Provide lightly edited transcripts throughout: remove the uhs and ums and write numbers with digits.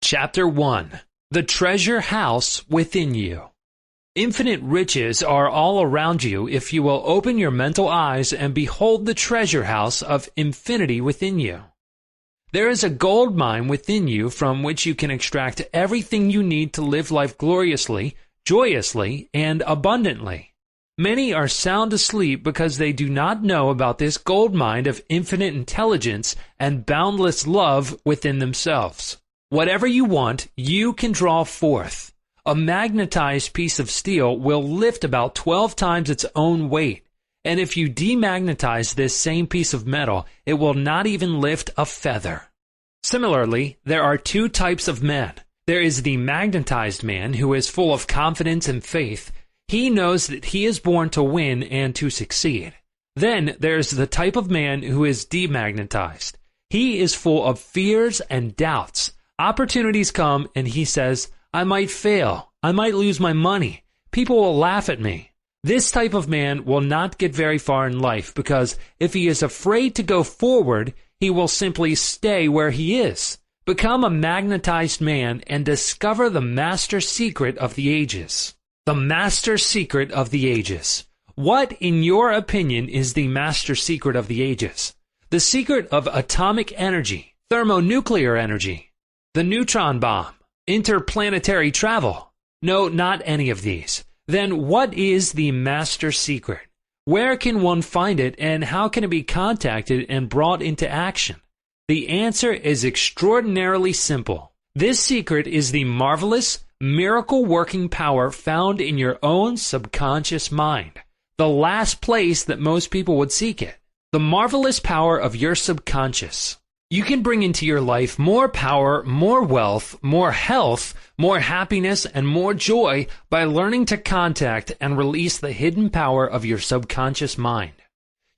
Chapter 1. The Treasure House Within You. Infinite riches are all around you if you will open your mental eyes and behold the treasure house of infinity within you. There is a gold mine within you from which you can extract everything you need to live life gloriously, joyously, and abundantly. Many are sound asleep because they do not know about this gold mine of infinite intelligence and boundless love within themselves. Whatever you want, you can draw forth. A magnetized piece of steel will lift about 12 times its own weight, and if you demagnetize this same piece of metal, it will not even lift a feather. Similarly, there are two types of men. There is the magnetized man who is full of confidence and faith. He knows that he is born to win and to succeed. Then there is the type of man who is demagnetized. He is full of fears and doubts. Opportunities come and he says, I might fail. I might lose my money. People will laugh at me. This type of man will not get very far in life because if he is afraid to go forward, he will simply stay where he is. Become a magnetized man and discover the master secret of the ages. The master secret of the ages. What, in your opinion, is the master secret of the ages? The secret of atomic energy, thermonuclear energy, the neutron bomb, interplanetary travel? No, not any of these. Then what is the master secret? Where can one find it, and how can it be contacted and brought into action? The answer is extraordinarily simple. This secret is the marvelous, miracle-working power found in your own subconscious mind, the last place that most people would seek it. The marvelous power of your subconscious. You can bring into your life more power, more wealth, more health, more happiness, and more joy by learning to contact and release the hidden power of your subconscious mind.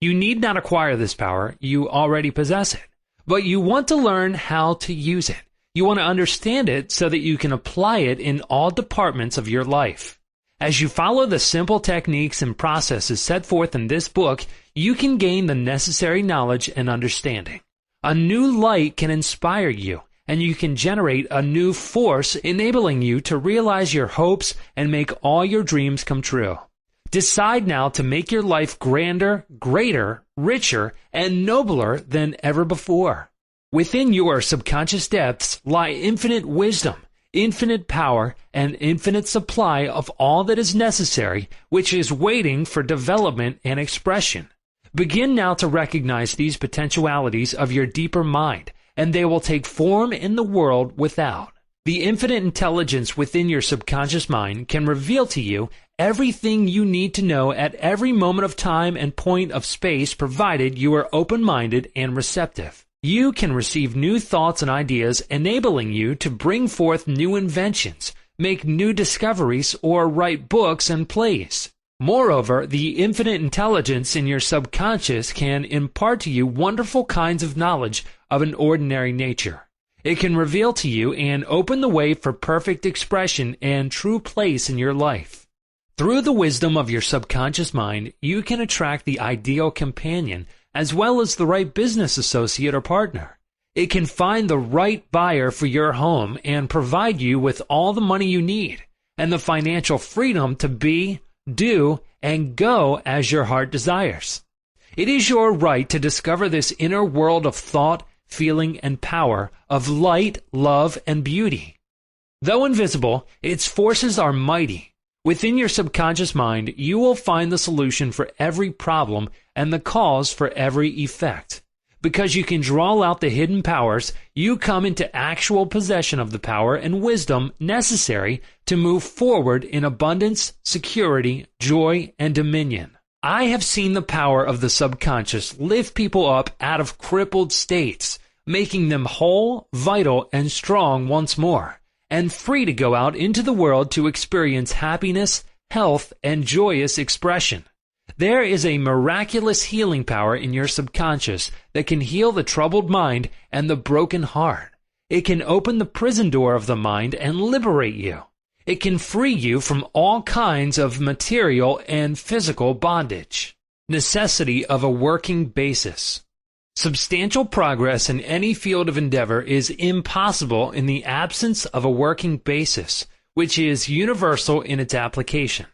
You need not acquire this power, you already possess it. But you want to learn how to use it. You want to understand it so that you can apply it in all departments of your life. As you follow the simple techniques and processes set forth in this book, you can gain the necessary knowledge and understanding. A new light can inspire you, and you can generate a new force enabling you to realize your hopes and make all your dreams come true. Decide now to make your life grander, greater, richer, and nobler than ever before. Within your subconscious depths lie infinite wisdom, infinite power, and infinite supply of all that is necessary, which is waiting for development and expression. Begin now to recognize these potentialities of your deeper mind, and they will take form in the world without. The infinite intelligence within your subconscious mind can reveal to you everything you need to know at every moment of time and point of space, provided you are open-minded and receptive. You can receive new thoughts and ideas, enabling you to bring forth new inventions, make new discoveries, or write books and plays. Moreover, the infinite intelligence in your subconscious can impart to you wonderful kinds of knowledge of an ordinary nature. It can reveal to you and open the way for perfect expression and true place in your life. Through the wisdom of your subconscious mind, you can attract the ideal companion as well as the right business associate or partner. It can find the right buyer for your home and provide you with all the money you need and the financial freedom to be, do, and go as your heart desires. It is your right to discover this inner world of thought, feeling, and power, of light, love, and beauty. Though invisible, its forces are mighty. Within your subconscious mind, you will find the solution for every problem and the cause for every effect. Because you can draw out the hidden powers, you come into actual possession of the power and wisdom necessary to move forward in abundance, security, joy, and dominion. I have seen the power of the subconscious lift people up out of crippled states, making them whole, vital, and strong once more, and free to go out into the world to experience happiness, health, and joyous expression. There is a miraculous healing power in your subconscious that can heal the troubled mind and the broken heart. It can open the prison door of the mind and liberate you. It can free you from all kinds of material and physical bondage. Necessity of a working basis. Substantial progress in any field of endeavor is impossible in the absence of a working basis, which is universal in its application.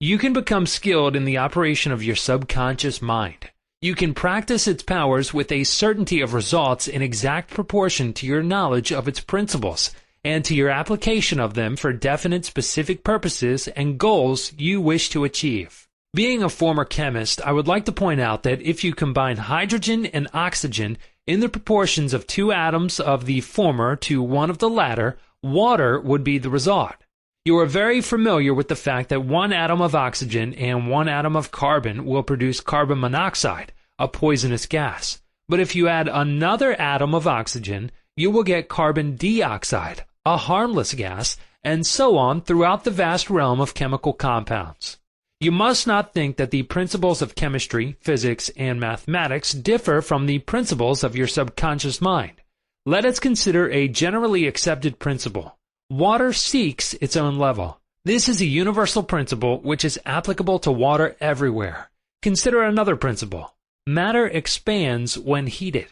You can become skilled in the operation of your subconscious mind. You can practice its powers with a certainty of results in exact proportion to your knowledge of its principles and to your application of them for definite specific purposes and goals you wish to achieve. Being a former chemist, I would like to point out that if you combine hydrogen and oxygen in the proportions of 2 atoms of the former to 1 of the latter, water would be the result. You are very familiar with the fact that 1 atom of oxygen and 1 atom of carbon will produce carbon monoxide, a poisonous gas. But if you add another atom of oxygen, you will get carbon dioxide, a harmless gas, and so on throughout the vast realm of chemical compounds. You must not think that the principles of chemistry, physics, and mathematics differ from the principles of your subconscious mind. Let us consider a generally accepted principle. Water seeks its own level. This is a universal principle which is applicable to water everywhere. Consider another principle. Matter expands when heated.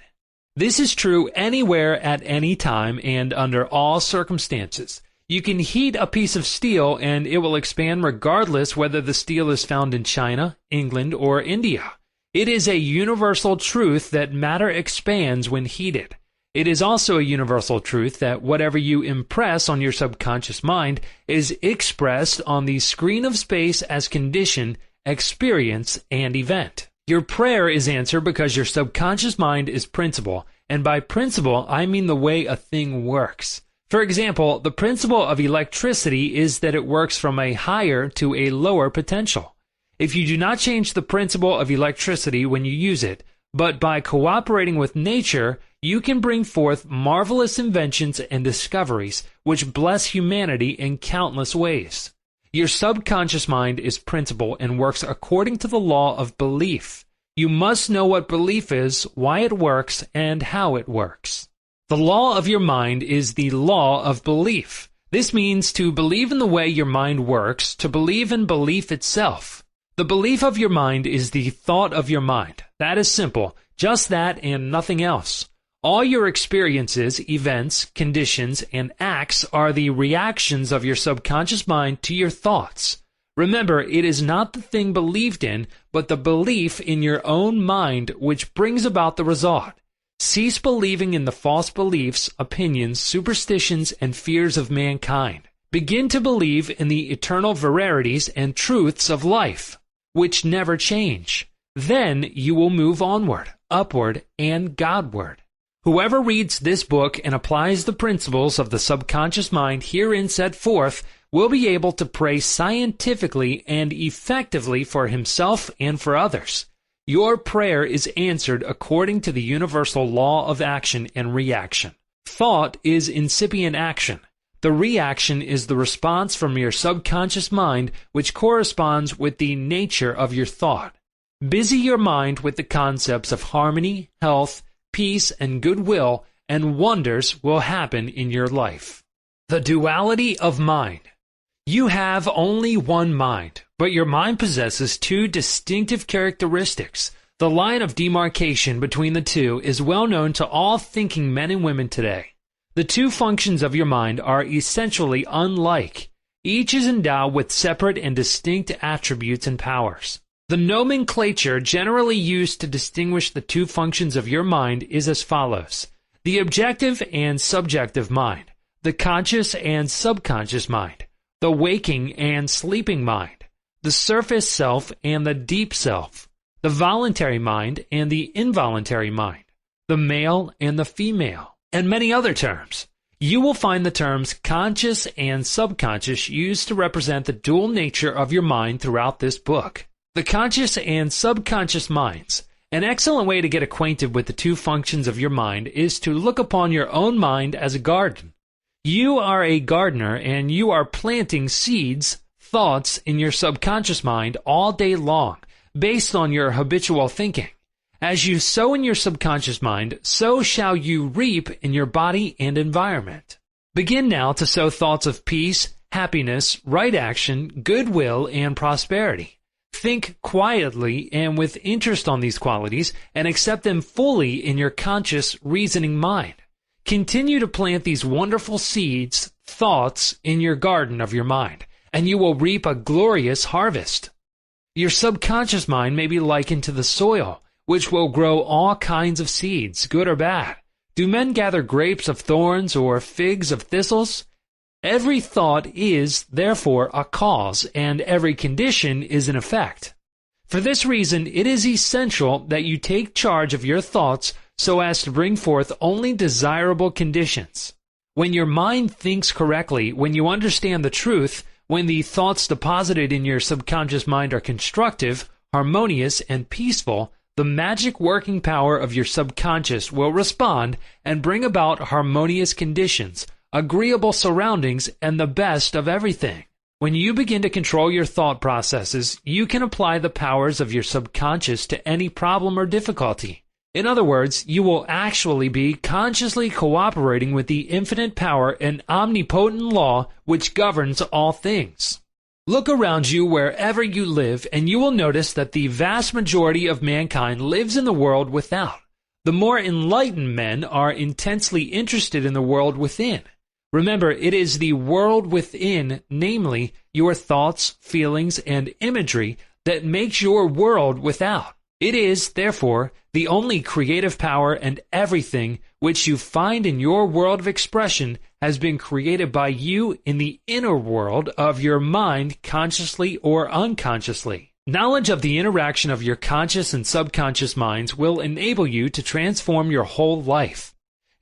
This is true anywhere at any time and under all circumstances. You can heat a piece of steel and it will expand regardless whether the steel is found in China, England, or India. It is a universal truth that matter expands when heated. It is also a universal truth that whatever you impress on your subconscious mind is expressed on the screen of space as condition, experience, and event. Your prayer is answered because your subconscious mind is principle, and by principle I mean the way a thing works. For example, the principle of electricity is that it works from a higher to a lower potential. If you do not change the principle of electricity when you use it, but by cooperating with nature, you can bring forth marvelous inventions and discoveries which bless humanity in countless ways. Your subconscious mind is principle and works according to the law of belief. You must know what belief is, why it works, and how it works. The law of your mind is the law of belief. This means to believe in the way your mind works, to believe in belief itself. The belief of your mind is the thought of your mind. That is simple, just that and nothing else. All your experiences, events, conditions, and acts are the reactions of your subconscious mind to your thoughts. Remember, it is not the thing believed in, but the belief in your own mind which brings about the result. Cease believing in the false beliefs, opinions, superstitions, and fears of mankind. Begin to believe in the eternal verities and truths of life, which never change. Then you will move onward, upward, and Godward. Whoever reads this book and applies the principles of the subconscious mind herein set forth will be able to pray scientifically and effectively for himself and for others. Your prayer is answered according to the universal law of action and reaction. Thought is incipient action. The reaction is the response from your subconscious mind which corresponds with the nature of your thought. Busy your mind with the concepts of harmony, health, peace, and goodwill, and wonders will happen in your life. The duality of mind. You have only one mind, but your mind possesses 2 distinctive characteristics. The line of demarcation between the two is well known to all thinking men and women today. The 2 functions of your mind are essentially unlike. Each is endowed with separate and distinct attributes and powers. The nomenclature generally used to distinguish the 2 functions of your mind is as follows: the objective and subjective mind, the conscious and subconscious mind, the waking and sleeping mind, the surface self and the deep self, the voluntary mind and the involuntary mind, the male and the female, and many other terms. You will find the terms conscious and subconscious used to represent the dual nature of your mind throughout this book. The conscious and subconscious minds. An excellent way to get acquainted with the 2 functions of your mind is to look upon your own mind as a garden. You are a gardener and you are planting seeds, thoughts in your subconscious mind all day long, based on your habitual thinking. As you sow in your subconscious mind, so shall you reap in your body and environment. Begin now to sow thoughts of peace, happiness, right action, goodwill, and prosperity. Think quietly and with interest on these qualities and accept them fully in your conscious reasoning mind. Continue to plant these wonderful seeds, thoughts, in your garden of your mind, and you will reap a glorious harvest. Your subconscious mind may be likened to the soil, which will grow all kinds of seeds, good or bad. Do men gather grapes of thorns or figs of thistles? Every thought is, therefore, a cause, and every condition is an effect. For this reason, it is essential that you take charge of your thoughts so as to bring forth only desirable conditions. When your mind thinks correctly, when you understand the truth, when the thoughts deposited in your subconscious mind are constructive, harmonious, and peaceful, the magic working power of your subconscious will respond and bring about harmonious conditions, agreeable surroundings, and the best of everything. When you begin to control your thought processes, you can apply the powers of your subconscious to any problem or difficulty. In other words, you will actually be consciously cooperating with the infinite power and omnipotent law which governs all things. Look around you wherever you live, and you will notice that the vast majority of mankind lives in the world without. The more enlightened men are intensely interested in the world within. Remember, it is the world within, namely your thoughts, feelings, and imagery, that makes your world without. It is, therefore, the only creative power, and everything which you find in your world of expression has been created by you in the inner world of your mind, consciously or unconsciously. Knowledge of the interaction of your conscious and subconscious minds will enable you to transform your whole life.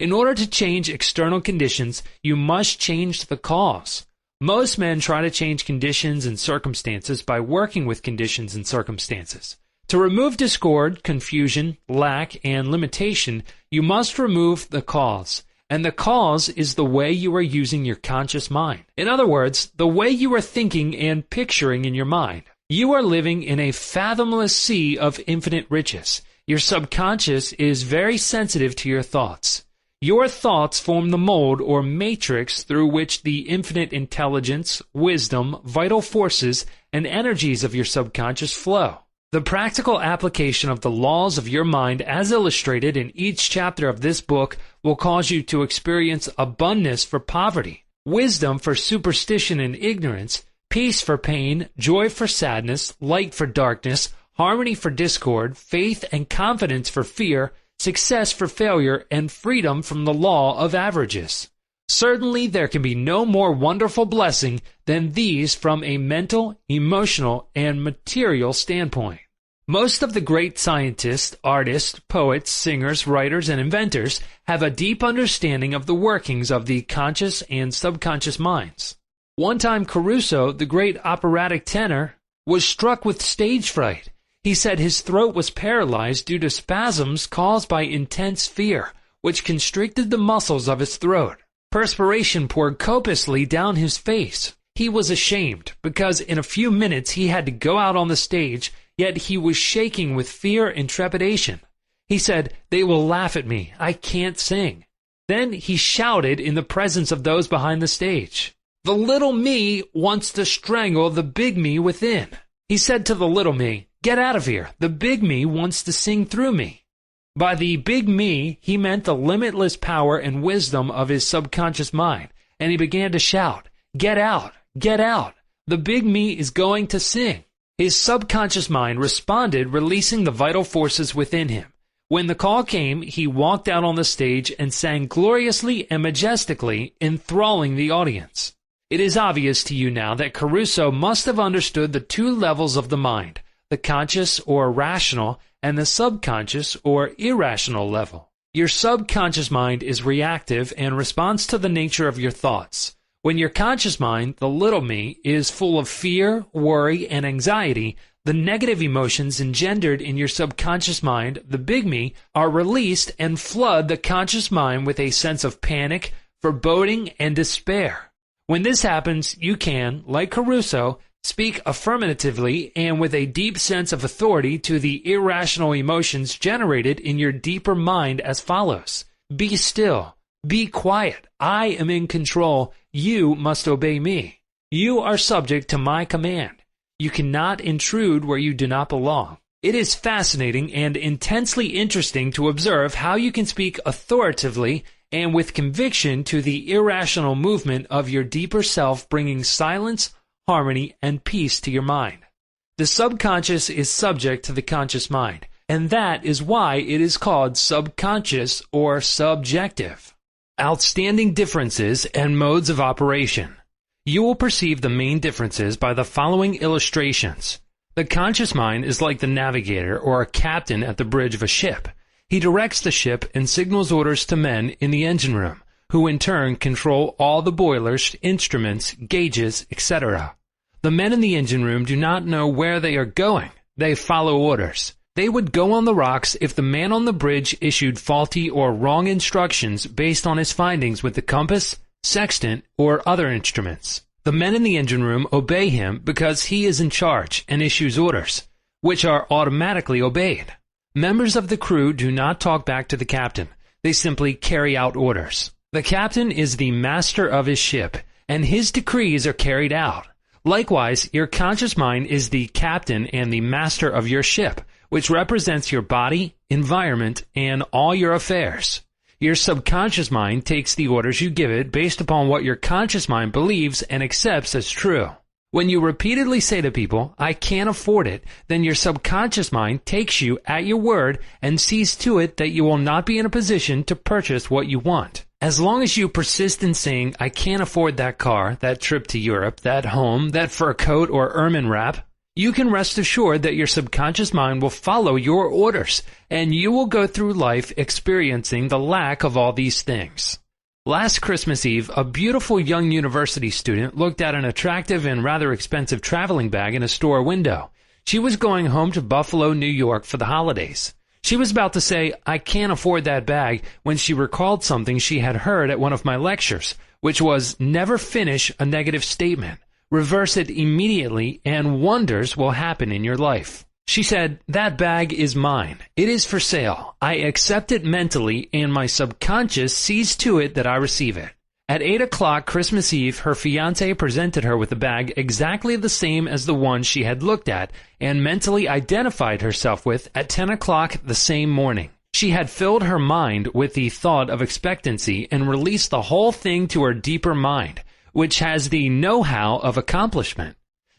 In order to change external conditions, you must change the cause. Most men try to change conditions and circumstances by working with conditions and circumstances. To remove discord, confusion, lack, and limitation, you must remove the cause. And the cause is the way you are using your conscious mind. In other words, the way you are thinking and picturing in your mind. You are living in a fathomless sea of infinite riches. Your subconscious is very sensitive to your thoughts. Your thoughts form the mold or matrix through which the infinite intelligence, wisdom, vital forces, and energies of your subconscious flow. The practical application of the laws of your mind as illustrated in each chapter of this book will cause you to experience abundance for poverty, wisdom for superstition and ignorance, peace for pain, joy for sadness, light for darkness, harmony for discord, faith and confidence for fear, success for failure, and freedom from the law of averages. Certainly there can be no more wonderful blessing than these from a mental, emotional, and material standpoint. Most of the great scientists, artists, poets, singers, writers, and inventors have a deep understanding of the workings of the conscious and subconscious minds. One time Caruso, the great operatic tenor, was struck with stage fright. He said his throat was paralyzed due to spasms caused by intense fear, which constricted the muscles of his throat. Perspiration poured copiously down his face. He was ashamed, because in a few minutes he had to go out on the stage, yet he was shaking with fear and trepidation. He said, "They will laugh at me. I can't sing." Then he shouted in the presence of those behind the stage, "The little me wants to strangle the big me within." He said to the little me, "Get out of here. The big me wants to sing through me." By the big me, he meant the limitless power and wisdom of his subconscious mind, and he began to shout, "Get out, get out. The big me is going to sing." His subconscious mind responded, releasing the vital forces within him. When the call came, he walked out on the stage and sang gloriously and majestically, enthralling the audience. It is obvious to you now that Caruso must have understood the two levels of the mind, the conscious or rational, and the subconscious or irrational level. Your subconscious mind is reactive and responds to the nature of your thoughts. When your conscious mind, the little me, is full of fear, worry, and anxiety, the negative emotions engendered in your subconscious mind, the big me, are released and flood the conscious mind with a sense of panic, foreboding, and despair. When this happens, you can, like Caruso, speak affirmatively and with a deep sense of authority to the irrational emotions generated in your deeper mind as follows. Be still. Be quiet. I am in control. You must obey me. You are subject to my command. You cannot intrude where you do not belong. It is fascinating and intensely interesting to observe how you can speak authoritatively and with conviction to the irrational movement of your deeper self, bringing silence, harmony, and peace to your mind. The subconscious is subject to the conscious mind, and that is why it is called subconscious or subjective. Outstanding differences and modes of operation. You will perceive the main differences by the following illustrations. The conscious mind is like the navigator or a captain at the bridge of a ship. He directs the ship and signals orders to men in the engine room, who in turn control all the boilers, instruments, gauges, etc. The men in the engine room do not know where they are going. They follow orders. They would go on the rocks if the man on the bridge issued faulty or wrong instructions based on his findings with the compass, sextant, or other instruments. The men in the engine room obey him because he is in charge and issues orders, which are automatically obeyed. Members of the crew do not talk back to the captain. They simply carry out orders. The captain is the master of his ship, and his decrees are carried out. Likewise, your conscious mind is the captain and the master of your ship, which represents your body, environment, and all your affairs. Your subconscious mind takes the orders you give it based upon what your conscious mind believes and accepts as true. When you repeatedly say to people, "I can't afford it," then your subconscious mind takes you at your word and sees to it that you will not be in a position to purchase what you want. As long as you persist in saying, "I can't afford that car, that trip to Europe, that home, that fur coat or ermine wrap," you can rest assured that your subconscious mind will follow your orders, and you will go through life experiencing the lack of all these things. Last Christmas Eve, a beautiful young university student looked at an attractive and rather expensive traveling bag in a store window. She was going home to Buffalo, New York for the holidays. She was about to say, "I can't afford that bag," when she recalled something she had heard at one of my lectures, which was, never finish a negative statement. Reverse it immediately and wonders will happen in your life. She said, "That bag is mine. It is for sale. I accept it mentally and my subconscious sees to it that I receive it." At 8 o'clock Christmas Eve, her fiancé presented her with a bag exactly the same as the one she had looked at and mentally identified herself with at 10 o'clock the same morning. She had filled her mind with the thought of expectancy and released the whole thing to her deeper mind, which has the know-how of accomplishment.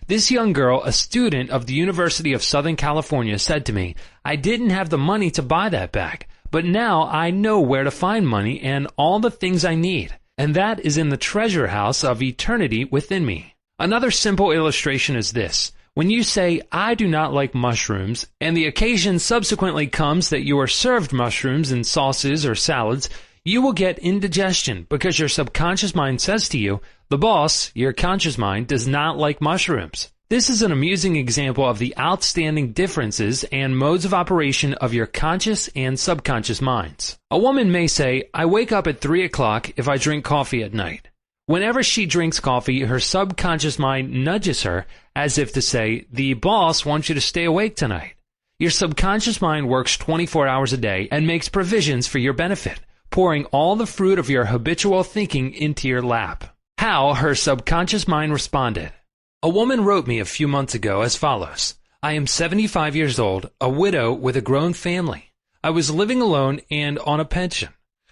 This young girl, a student of the University of Southern California, said to me, "I didn't have the money to buy that bag, but now I know where to find money and all the things I need, and that is in the treasure house of eternity within me." Another simple illustration is this. When you say, "I do not like mushrooms," and the occasion subsequently comes that you are served mushrooms in sauces or salads, you will get indigestion because your subconscious mind says to you, the boss, your conscious mind, does not like mushrooms. This is an amusing example of the outstanding differences and modes of operation of your conscious and subconscious minds. A woman may say, "I wake up at 3 o'clock if I drink coffee at night." Whenever she drinks coffee, her subconscious mind nudges her as if to say, "The boss wants you to stay awake tonight." Your subconscious mind works 24 hours a day and makes provisions for your benefit, pouring all the fruit of your habitual thinking into your lap. How her subconscious mind responded. A woman wrote me a few months ago as follows. "I am 75 years old, a widow with a grown family. I was living alone and on a pension.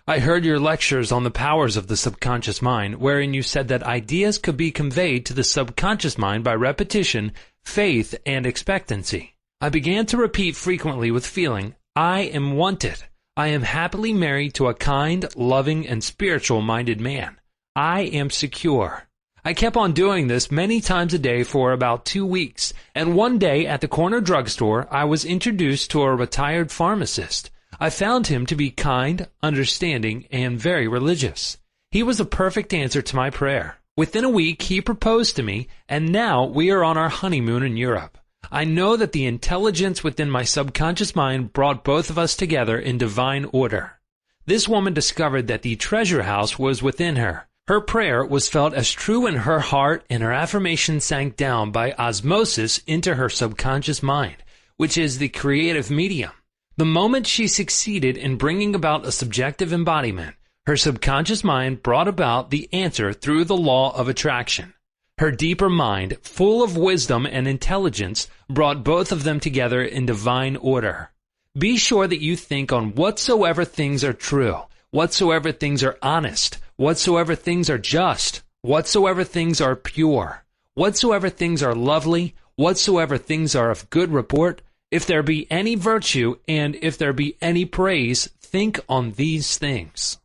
I heard your lectures on the powers of the subconscious mind, wherein you said that ideas could be conveyed to the subconscious mind by repetition, faith, and expectancy. I began to repeat frequently with feeling, 'I am wanted. I am happily married to a kind, loving, and spiritual-minded man. I am secure.' I kept on doing this many times a day for about 2 weeks, and one day at the corner drugstore I was introduced to a retired pharmacist. I found him to be kind, understanding, and very religious. He was a perfect answer to my prayer. Within a week he proposed to me, and now we are on our honeymoon in Europe. I know that the intelligence within my subconscious mind brought both of us together in divine order. This woman discovered that the treasure house was within her. Her prayer was felt as true in her heart, and her affirmation sank down by osmosis into her subconscious mind, which is the creative medium. The moment she succeeded in bringing about a subjective embodiment, her subconscious mind brought about the answer through the law of attraction. Her deeper mind, full of wisdom and intelligence, brought both of them together in divine order. Be sure that you think on whatsoever things are true, whatsoever things are honest, whatsoever things are just, whatsoever things are pure, whatsoever things are lovely, whatsoever things are of good report, if there be any virtue and if there be any praise, think on these things.